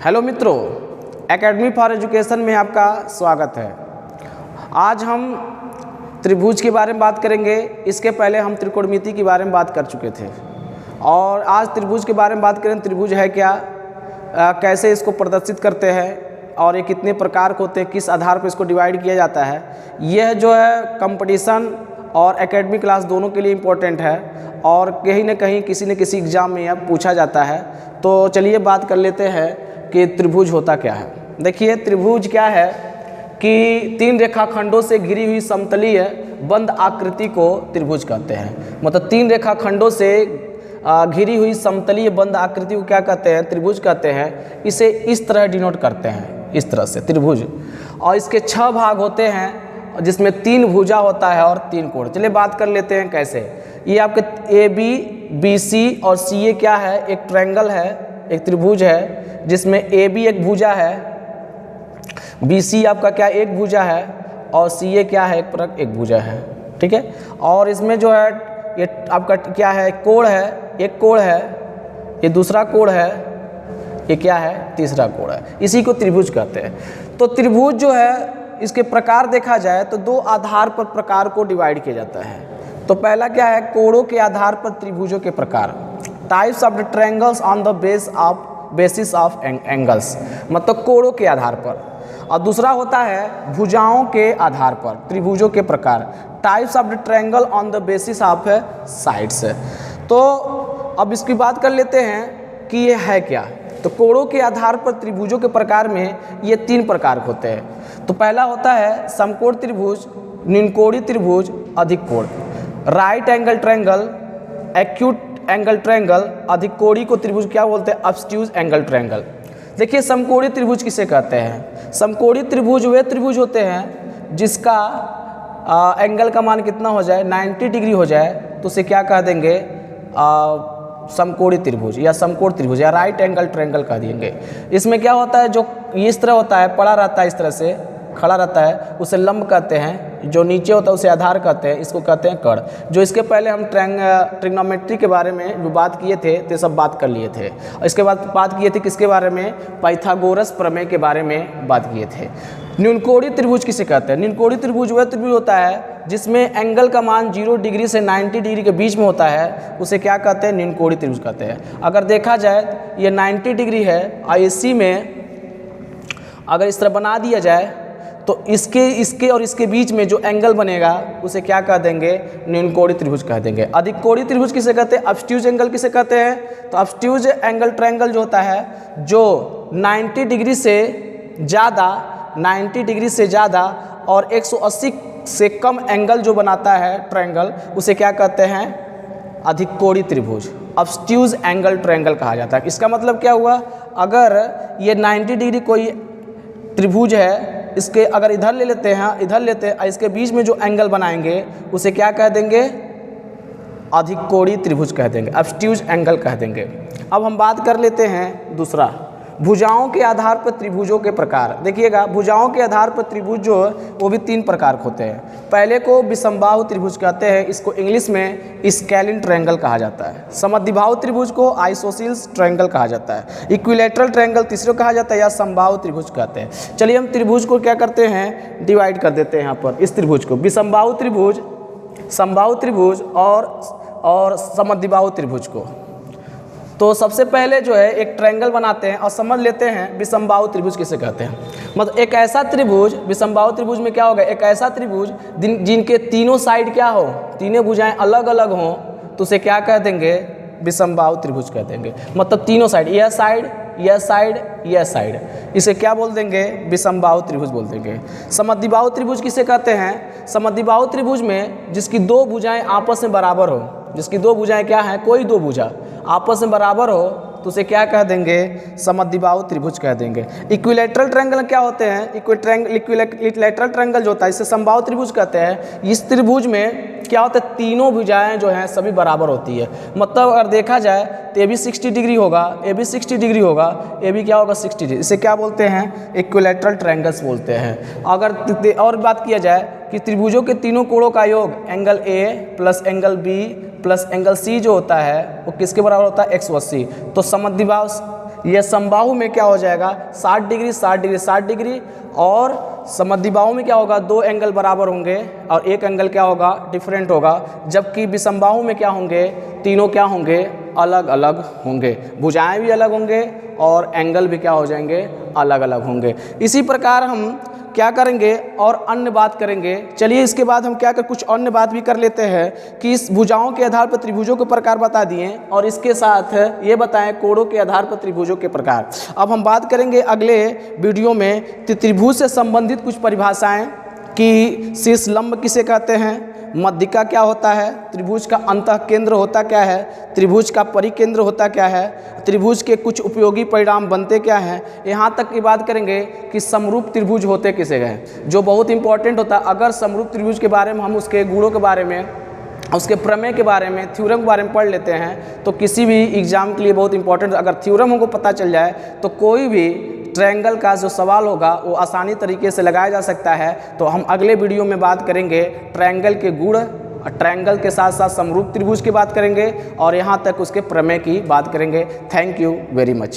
Hello मित्रों, academy for education में आपका स्वागत है। आज हम त्रिभुज के बारे में बात करेंगे। इसके पहले हम त्रिकोणमिति के बारे में बात कर चुके थे और आज त्रिभुज के बारे में बात करें। त्रिभुज है क्या, कैसे इसको प्रदर्शित करते हैं और ये कितने प्रकार के होते हैं, किस आधार पर इसको डिवाइड किया जाता है। यह जो है कंपटीशन और एकेडमिक क्लास दोनों के लिए इम्पोर्टेंट है और कहीं न कहीं किसी न किसी एग्ज़ाम में यह पूछा जाता है। तो चलिए बात कर लेते हैं कि त्रिभुज होता क्या है। देखिए, त्रिभुज क्या है कि तीन रेखाखंडों से घिरी हुई समतलीय बंद आकृति को त्रिभुज कहते हैं। मतलब तीन रेखाखंडों से घिरी हुई समतलीय बंद आकृति को क्या कहते हैं, त्रिभुज कहते हैं। इसे इस तरह डिनोट करते हैं, इस तरह से त्रिभुज। और इसके 6 भाग होते हैं जिसमें 3 भुजा होता है और 3 कोण। चलिए बात कर लेते हैं कैसे। ये आपके ए बी, बी सी और सी ए क्या है, एक ट्रायंगल है, एक त्रिभुज है जिसमें ए बी एक भुजा है, बी सी आपका क्या एक भुजा है और सी ए क्या है, एक भुजा है। ठीक है। और इसमें जो है ये आपका क्या है, कोण है, एक कोण है, ये दूसरा कोण है, ये क्या है, तीसरा कोण है। इसी को त्रिभुज कहते हैं। तो त्रिभुज जो है इसके प्रकार देखा जाए तो 2 आधार पर प्रकार को डिवाइड किया जाता है। तो पहला क्या है, कोणों के आधार पर त्रिभुजों के प्रकार, types of the triangles on the basis of angles, मतलब कोणों के आधार पर। और दूसरा होता है भुजाओं के आधार पर त्रिभुजों के प्रकार, types of the triangle on the basis of sides. तो अब इसकी बात कर लेते हैं कि ये है क्या। तो कोणों के आधार पर त्रिभुजों के प्रकार में ये 3 प्रकार होते हैं। तो पहला होता है समकोण त्रिभुज, निम्नकोणीय त्रिभुज, अधिक कोण, right angle triangle, acute angle triangle. अधिक कोणीय को त्रिभुज क्या बोलते हैं, ऑब्ट्यूज एंगल ट्रायंगल। देखिए, समकोणीय त्रिभुज किसे कहते हैं। समकोणीय त्रिभुज वे त्रिभुज होते हैं जिसका एंगल का मान कितना हो जाए, 90 डिग्री हो जाए, तो उसे क्या कह देंगे, समकोणीय त्रिभुज या समकोण त्रिभुज या राइट एंगल ट्रायंगल कह देंगे। इसमें क्या होता है, जो इस तरह होता है, पड़ा रहता है, इस तरह से खड़ा रहता है, उसे लंब कहते हैं। जो नीचे होता है उसे आधार कहते हैं, इसको कहते हैं कर्ण। जो इसके पहले हम ट्रिग्नोमेट्री के बारे में जो बात किए थे तो सब बात कर लिए थे। इसके बाद बात किए थे किसके बारे में, पाइथागोरस प्रमेय के बारे में बात किए थे। निम्नकोणीय त्रिभुज किसे कहते हैं। निम्नकोणीय त्रिभुज वह त्रिभुज होता है जिसमें एंगल का मान 0 डिग्री से 90 डिग्री के बीच में होता है, उसे क्या कहते हैं, निम्नकोणीय त्रिभुज कहते हैं। अगर देखा जाए ये 90 डिग्री है और इसी में अगर इस तरह बना दिया जाए तो इसके और इसके बीच में जो एंगल बनेगा उसे क्या कह देंगे, निम्नकोणीय त्रिभुज कह देंगे। अधिक कोणीय त्रिभुज किसे कहते हैं, ऑब्ट्यूज एंगल किसे कहते हैं। तो ऑब्ट्यूज एंगल ट्रायंगल जो होता है, जो 90 डिग्री से ज़्यादा और 180 से कम एंगल जो बनाता है ट्रायंगल, उसे क्या कहते हैं, अधिक कोणीय त्रिभुज, ऑब्ट्यूज एंगल ट्रायंगल कहा जाता है। इसका मतलब क्या हुआ, अगर ये 90 डिग्री कोई त्रिभुज है, इसके अगर इधर ले लेते हैं, इधर लेते हैं, इसके बीच में जो एंगल बनाएंगे उसे क्या कह देंगे, अधिक कोणीय त्रिभुज कह देंगे, ऑब्ट्यूज एंगल कह देंगे। अब हम बात कर लेते हैं दूसरा, भुजाओं के आधार पर त्रिभुजों के प्रकार। देखिएगा, भुजाओं के आधार पर त्रिभुज जो है वो भी 3 प्रकार के होते हैं। पहले को विषमबाहु त्रिभुज कहते हैं, इसको इंग्लिश में स्केलिन ट्रायंगल कहा जाता है। समद्विबाहु त्रिभुज को आइसोसेल्स ट्रायंगल कहा जाता है। इक्विलैटरल ट्रायंगल तीसरे को कहा जाता है या समबाहु त्रिभुज कहते हैं। चलिए हम त्रिभुज को क्या करते हैं, डिवाइड कर देते हैं। यहाँ पर इस त्रिभुज को विषमबाहु त्रिभुज, समबाहु त्रिभुज और समद्विबाहु त्रिभुज को। तो सबसे पहले जो है एक ट्रायंगल बनाते हैं और समझ लेते हैं विषमबाहु त्रिभुज किसे कहते हैं। मतलब एक ऐसा त्रिभुज, विषमबाहु त्रिभुज में क्या होगा, एक ऐसा त्रिभुज जिनके तीनों साइड क्या हो, तीनों भुजाएं अलग अलग हों, तो उसे क्या कह देंगे, विषमबाहु त्रिभुज कह देंगे। मतलब तीनों साइड, यह साइड, यह साइड, यह साइड, इसे क्या बोल देंगे, विषमबाहु त्रिभुज बोल देंगे। समद्विबाहु त्रिभुज किसे कहते हैं, समद्विबाहु त्रिभुज में जिसकी 2 भुजाएं आपस में बराबर हो, जिसकी 2 भुजाएं क्या है, कोई 2 भुजा आपस में बराबर हो, तो उसे क्या कह देंगे, समद्विबाहु त्रिभुज कह देंगे। इक्विलैटरल ट्रायंगल क्या होते हैं, इक्विलैटरल ट्रायंगल जो होता है इसे समबाहु त्रिभुज कहते हैं। इस त्रिभुज में क्या होता है, तीनों भुजाएं जो हैं सभी बराबर होती है। मतलब अगर देखा जाए तो ए भी 60 डिग्री होगा, ए भी 60 डिग्री होगा, ए भी क्या होगा, 60 डिग्री। इसे क्या बोलते हैं, इक्विलैटरल ट्रायंगल्स बोलते हैं। अगर और बात किया जाए कि त्रिभुजों के तीनों कोणों का योग angle A plus angle B plus angle C जो होता है वो किसके बराबर होता है, 180। तो समद्विबाहु ये समबाहु में क्या हो जाएगा 60 डिग्री 60 डिग्री 60 डिग्री, और समद्विबाहु में क्या होगा 2 एंगल बराबर होंगे और एक एंगल क्या होगा डिफरेंट होगा, जबकि विषमबाहु में क्या होंगे तीनों क्या होंगे अलग अलग होंगे, भुजाएं भी अलग होंगे और एंगल भी क्या हो जाएंगे अलग अलग होंगे। इसी प्रकार हम क्या करेंगे और अन्य बात करेंगे। चलिए इसके बाद हम क्या कर कुछ अन्य बात भी कर लेते हैं कि इस भुजाओं के आधार पर त्रिभुजों के प्रकार बता दिए और इसके साथ ये बताएं कोणों के आधार पर त्रिभुजों के प्रकार। अब हम बात करेंगे अगले वीडियो में त्रिभुज से संबंधित कुछ परिभाषाएं कि शीर्ष लंब किसे कहते हैं, मध्यिका क्या होता है, त्रिभुज का अंतः केंद्र होता क्या है, त्रिभुज का परिकेंद्र होता क्या है, त्रिभुज के कुछ उपयोगी परिणाम बनते क्या हैं, यहाँ तक की बात करेंगे कि समरूप त्रिभुज होते किसे हैं, जो बहुत इंपॉर्टेंट होता है। अगर समरूप त्रिभुज के बारे में हम उसके गुणों के बारे में, उसके प्रमेय के बारे में, थ्योरम के बारे में पढ़ लेते हैं तो किसी भी एग्जाम के लिए बहुत इंपॉर्टेंट। अगर थ्योरम हमको पता चल जाए तो कोई भी ट्रायंगल का जो सवाल होगा वो आसानी तरीके से लगाया जा सकता है। तो हम अगले वीडियो में बात करेंगे ट्रायंगल के गुण, ट्रायंगल के साथ साथ समरूप त्रिभुज की बात करेंगे और यहाँ तक उसके प्रमेय की बात करेंगे। Thank you very much.